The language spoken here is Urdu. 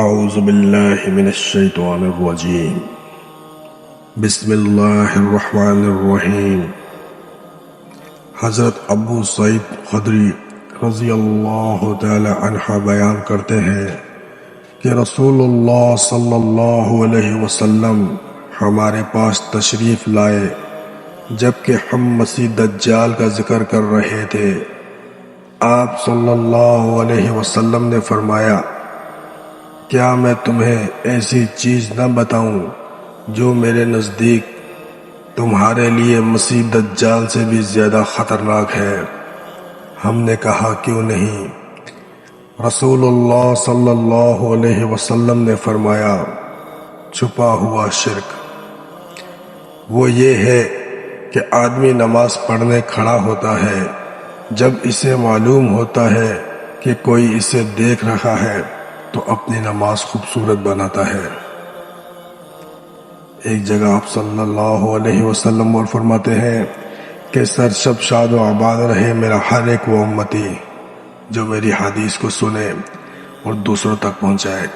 اعوذ باللہ من الشیطان الرجیم بسم اللہ الرحمن الرحیم۔ حضرت ابو سعید خدری رضی اللہ تعالی عنہ بیان کرتے ہیں کہ رسول اللہ صلی اللہ علیہ وسلم ہمارے پاس تشریف لائے جبکہ ہم مسیح دجال کا ذکر کر رہے تھے۔ آپ صلی اللہ علیہ وسلم نے فرمایا، کیا میں تمہیں ایسی چیز نہ بتاؤں جو میرے نزدیک تمہارے لیے مسیح دجال سے بھی زیادہ خطرناک ہے؟ ہم نے کہا کیوں نہیں؟ رسول اللہ صلی اللہ علیہ وسلم نے فرمایا، چھپا ہوا شرک۔ وہ یہ ہے کہ آدمی نماز پڑھنے کھڑا ہوتا ہے، جب اسے معلوم ہوتا ہے کہ کوئی اسے دیکھ رہا ہے تو اپنی نماز خوبصورت بناتا ہے۔ ایک جگہ آپ صلی اللہ علیہ وسلم اور فرماتے ہیں کہ سرشب شاد و آباد رہے میرا ہر ایک وہ امتی جو میری حدیث کو سنے اور دوسروں تک پہنچائے۔